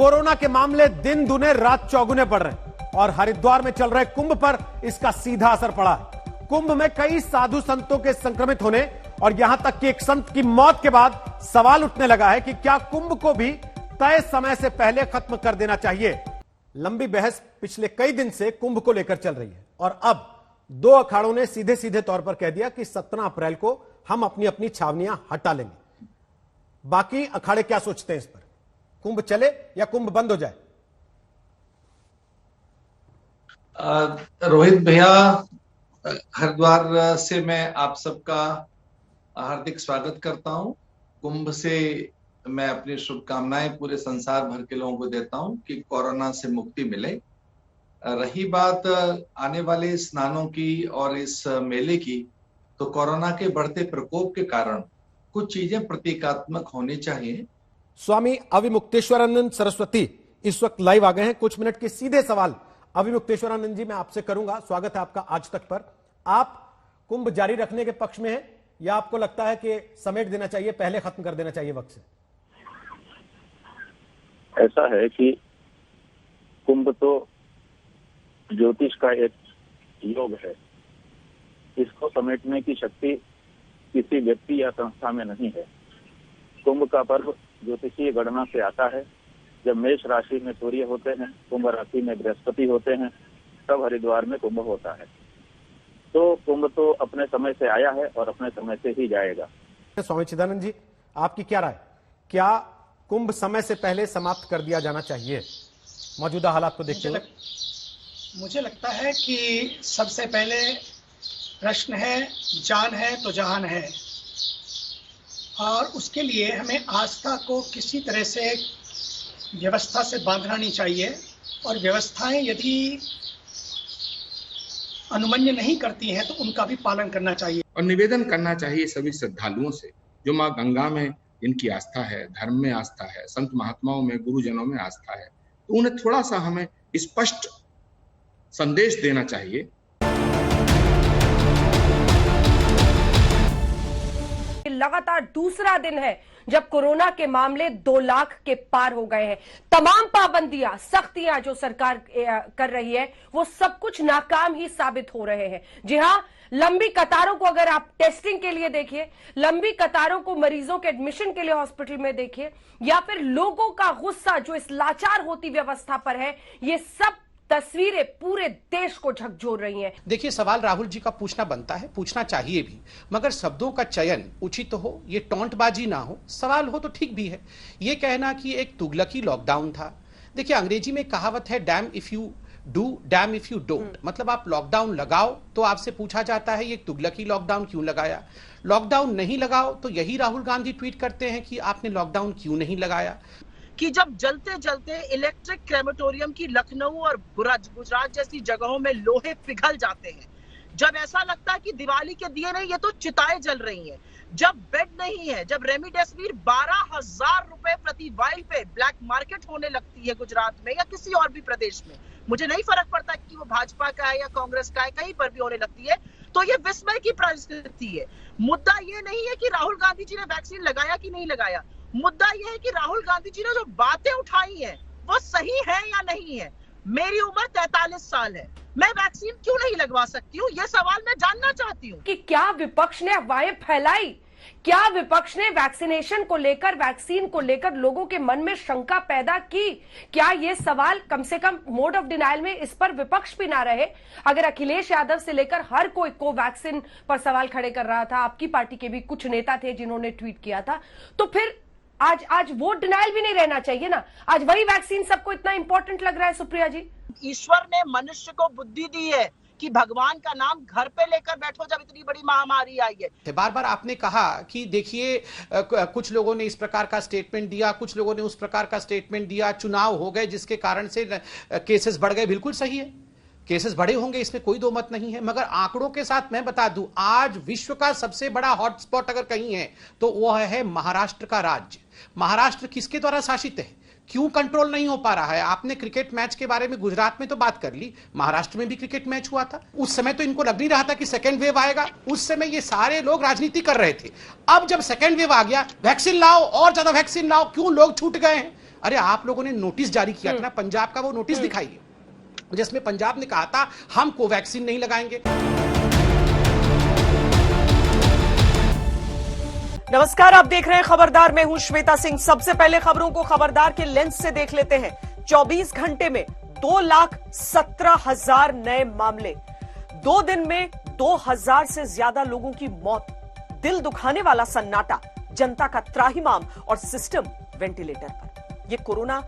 Corona के मामले दिन दुने रात चौगुने पड़ रहे हैं और हरिद्वार में चल रहे कुंभ पर इसका सीधा असर पड़ा है। कुंभ में कई साधु संतों के संक्रमित होने और यहां तक कि एक संत की मौत के बाद सवाल उठने लगा है कि क्या कुंभ को भी तय समय से पहले खत्म कर देना चाहिए। लंबी बहस पिछले कई दिन से कुंभ को लेकर चल रही है और अब दो अखाड़ों ने सीधे सीधे तौर पर कह दिया कि 17 अप्रैल को हम अपनी अपनी छावनियां हटा लेंगे। बाकी अखाड़े क्या सोचते हैं इस पर? कुंभ चले या कुंभ बंद हो जाए? रोहित भैया, हरिद्वार से मैं आप सबका हार्दिक स्वागत करता हूं। कुंभ से मैं अपनी शुभकामनाएं पूरे संसार भर के लोगों को देता हूं कि कोरोना से मुक्ति मिले। रही बात आने वाले स्नानों की और इस मेले की, तो कोरोना के बढ़ते प्रकोप के कारण कुछ चीजें प्रतीकात्मक होनी चाहिए। स्वामी अविमुक्तेश्वरानंद सरस्वती इस वक्त लाइव आ गए हैं। कुछ मिनट के सीधे सवाल अविमुक्तेश्वरानंद जी मैं आपसे करूंगा। स्वागत है आपका आज तक पर। आप कुंभ जारी रखने के पक्ष में हैं या आपको लगता है कि समेट देना चाहिए, पहले खत्म कर देना चाहिए वक्त से? ऐसा है कि कुंभ तो ज्योतिष का एक योग है। इसको समेटने की शक्ति किसी व्यक्ति या संस्था में नहीं है। कुंभ का पर्व ज्योतिषीय गणना से आता है। जब मेष राशि में सूर्य होते हैं, कुंभ राशि में बृहस्पति होते हैं, तब हरिद्वार में कुंभ होता है। तो कुंभ तो अपने समय से आया है और अपने समय से ही जाएगा। स्वामी चिदानंद जी, आपकी क्या राय? क्या कुंभ समय से पहले समाप्त कर दिया जाना चाहिए मौजूदा हालात को देखते हुए? मुझे लगता है कि सबसे पहले प्रश्न है, जान है तो जहान है, और उसके लिए हमें आस्था को किसी तरह से व्यवस्था से बांधना नहीं चाहिए। और व्यवस्थाएं यदि अनुमन्य नहीं करती हैं तो उनका भी पालन करना चाहिए। और निवेदन करना चाहिए सभी श्रद्धालुओं से जो माँ गंगा में जिनकी आस्था है, धर्म में आस्था है, संत महात्माओं में, गुरुजनों में आस्था है, तो उन्हें थोड़ा सा हमें स्पष्ट संदेश देना चाहिए। लगातार दूसरा दिन है जब कोरोना के मामले 2 लाख के पार हो गए हैं। तमाम पाबंदियां, सख्तियां जो सरकार कर रही है वो सब कुछ नाकाम ही साबित हो रहे हैं। जी हां, लंबी कतारों को अगर आप टेस्टिंग के लिए देखिए, लंबी कतारों को मरीजों के एडमिशन के लिए हॉस्पिटल में देखिए, या फिर लोगों का गुस्सा जो इस लाचार होती व्यवस्था पर है, ये सब तस्वीरें पूरे देश को झकझोर रही हैं। देखिए, सवाल राहुल जी का पूछना बनता है, पूछना चाहिए भी, मगर शब्दों का चयन उचित हो, ये टोंटबाजी ना हो। सवाल हो तो ठीक भी है। ये कहना कि एक तुगलकी लॉकडाउन था। देखिए, अंग्रेजी में कहावत है, dam if you do, dam if you don't. मतलब आप लॉकडाउन लगाओ तो आपसे पूछा जाता है ये तुगलकी लॉकडाउन क्यों लगाया। लॉकडाउन नहीं लगाओ तो यही राहुल गांधी ट्वीट करते हैं कि आपने लॉकडाउन क्यों नहीं लगाया। कि जब जलते जलते इलेक्ट्रिक क्रेमेटोरियम की लखनऊ और गुजरात जैसी जगहों में लोहे पिघल जाते हैं, जब ऐसा लगता है कि दिवाली के दिए नहीं, ये तो चिताएं जल रही हैं, जब बेड नहीं है, जब रेमडेसिविर 12,000 रुपए प्रति वाइल पे ब्लैक मार्केट होने लगती है गुजरात में या किसी और भी प्रदेश में, मुझे नहीं फर्क पड़ता कि वो भाजपा का है या कांग्रेस का है, कहीं पर भी होने लगती है, तो ये विस्मय की परिस्थिति है। मुद्दा ये नहीं है कि राहुल गांधी जी ने वैक्सीन लगाया कि नहीं लगाया, मुद्दा यह है कि राहुल गांधी जी ने जो बातें उठाई हैं वो सही है या नहीं है। मेरी उम्र 43 साल है, मैं वैक्सीन क्यों नहीं लगवा सकती हूँ, ये सवाल मैं जानना चाहती हूँ। कि क्या विपक्ष ने अफवाहें फैलाई? क्या विपक्ष ने वैक्सीनेशन को लेकर, वैक्सीन को लेकर लोगों के मन में शंका पैदा की? क्या ये सवाल कम से कम मोड ऑफ डिनाइल में इस पर विपक्ष भी ना रहे? अगर अखिलेश यादव से लेकर हर कोई कोवैक्सीन पर सवाल खड़े कर रहा था, आपकी पार्टी के भी कुछ नेता थे जिन्होंने ट्वीट किया था, तो फिर आज वो डिनाइल भी नहीं रहना चाहिए ना। आज वही वैक्सीन सबको इतना इंपॉर्टेंट लग रहा है। सुप्रिया जी, ईश्वर ने मनुष्य को बुद्धि दी है कि भगवान का नाम घर पे लेकर बैठो जब इतनी बड़ी महामारी आई है। बार बार आपने कहा कि देखिए, कुछ लोगों ने इस प्रकार का स्टेटमेंट दिया, कुछ लोगों ने उस प्रकार का स्टेटमेंट दिया, चुनाव हो गए जिसके कारण से केसेस बढ़ गए। बिल्कुल सही है, केसेस बढ़े होंगे, इसमें कोई दो मत नहीं है, मगर आंकड़ों के साथ मैं बता दूं, आज विश्व का सबसे बड़ा हॉटस्पॉट अगर कहीं है तो वह है महाराष्ट्र का राज्य। महाराष्ट्र किसके द्वारा शासित है? क्यों कंट्रोल नहीं हो पा रहा है? आपने क्रिकेट मैच के बारे में गुजरात में तो बात कर ली, महाराष्ट्र में भी क्रिकेट मैच हुआ था। उस समय तो इनको लग नहीं रहा था कि सेकेंड वेव आएगा। उस समय ये सारे लोग राजनीति कर रहे थे। अब जब सेकेंड वेव आ गया, वैक्सीन लाओ और ज्यादा वैक्सीन लाओ, क्यों लोग छूट गए हैं? अरे आप लोगों ने नोटिस जारी किया था ना, पंजाब का वो नोटिस दिखाइए जिसमें पंजाब ने कहा था हम कोवैक्सीन नहीं लगाएंगे। नमस्कार, आप देख रहे हैं खबरदार, मैं हूं श्वेता सिंह। सबसे पहले खबरों को खबरदार के लेंस से देख लेते हैं। 24 घंटे में 2,17,000 नए मामले, 2 दिन में 2,000 से ज्यादा लोगों की मौत, दिल दुखाने वाला सन्नाटा, जनता का त्राहिमाम और सिस्टम वेंटिलेटर पर। यह कोरोना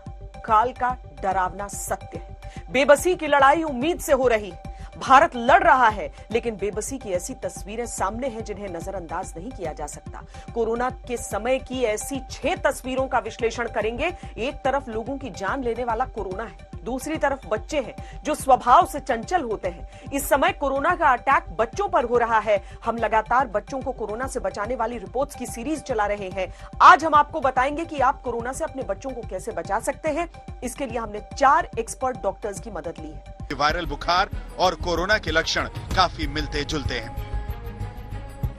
काल का डरावना सत्य है। बेबसी की लड़ाई उम्मीद से हो रही है। भारत लड़ रहा है, लेकिन बेबसी की ऐसी तस्वीरें सामने हैं जिन्हें नजरअंदाज नहीं किया जा सकता। कोरोना के समय की ऐसी 6 तस्वीरों का विश्लेषण करेंगे। एक तरफ लोगों की जान लेने वाला कोरोना है, दूसरी तरफ बच्चे हैं जो स्वभाव से चंचल होते हैं। इस समय कोरोना का अटैक बच्चों पर हो रहा है। हम लगातार बच्चों को कोरोना से बचाने वाली रिपोर्ट्स की सीरीज चला रहे हैं। आज हम आपको बताएंगे कि आप कोरोना से अपने बच्चों को कैसे बचा सकते हैं। इसके लिए हमने 4 एक्सपर्ट डॉक्टर्स की मदद ली है। वायरल बुखार और कोरोना के लक्षण काफी मिलते जुलते हैं।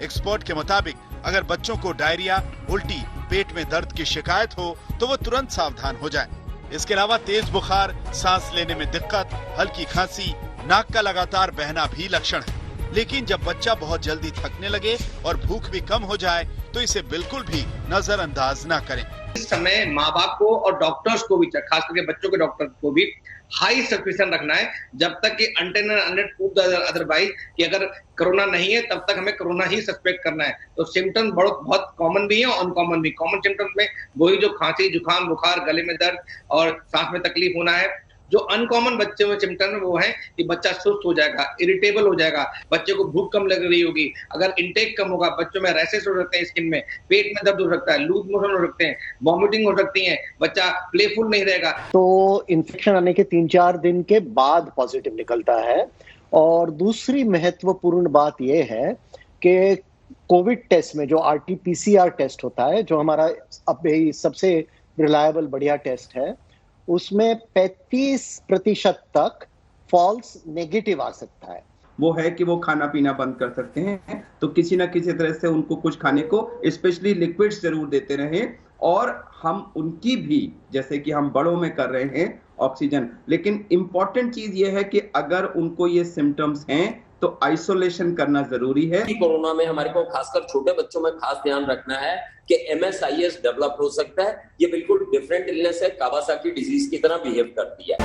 एक्सपर्ट के मुताबिक अगर बच्चों को डायरिया, उल्टी, पेट में दर्द की शिकायत हो तो वो तुरंत सावधान हो जाएं। इसके अलावा तेज बुखार, सांस लेने में दिक्कत, हल्की खांसी, नाक का लगातार बहना भी लक्षण है। लेकिन जब बच्चा बहुत जल्दी थकने लगे और भूख भी कम हो जाए तो इसे बिल्कुल भी नजरअंदाज न करें। इस समय माँ बाप को और डॉक्टर्स को भी, खास करके बच्चों के डॉक्टर को भी हाई सस्पिशन रखना है, जब तक कि अदरवाइज कि अगर कोरोना नहीं है तब तक हमें कोरोना ही सस्पेक्ट करना है। तो सिम्टम्स बहुत कॉमन भी है और अनकॉमन भी। कॉमन सिम्टम्स में वही जो खांसी, जुकाम, बुखार, गले में दर्द और सांस में तकलीफ होना है। जो अनकॉमन बच्चे में सिम्टम्स वो है कि बच्चा सुस्त हो जाएगा, इरिटेबल हो जाएगा, बच्चे को भूख कम लग रही होगी, अगर इंटेक कम होगा, बच्चों में रैशेस हो सकते हैं स्किन में, पेट में दर्द हो सकता है, लूज मोशन हो सकते हैं, वॉमिटिंग हो सकती है, बच्चा प्लेफुल नहीं रहेगा। तो इन्फेक्शन आने के 3-4 दिन के बाद पॉजिटिव निकलता है। और दूसरी महत्वपूर्ण बात यह है कि कोविड टेस्ट में जो RT-PCR टेस्ट होता है, जो हमारा अब सबसे रिलायबल बढ़िया टेस्ट है, उसमें 35% तक फॉल्स नेगेटिव आ सकता है। वो है कि वो खाना पीना बंद कर सकते हैं, तो किसी ना किसी तरह से उनको कुछ खाने को, स्पेशली लिक्विड्स जरूर देते रहें। और हम उनकी भी, जैसे कि हम बड़ों में कर रहे हैं, ऑक्सीजन। लेकिन इंपॉर्टेंट चीज ये है कि अगर उनको ये सिम्टम्स हैं तो आइसोलेशन करना जरूरी है। कोरोना में हमारे को खासकर छोटे बच्चों में खास ध्यान रखना है कि MSIS डेवलप हो सकता है। ये बिल्कुल डिफरेंट इलनेस है, कावासाकी डिजीज की तरह बिहेव करती है।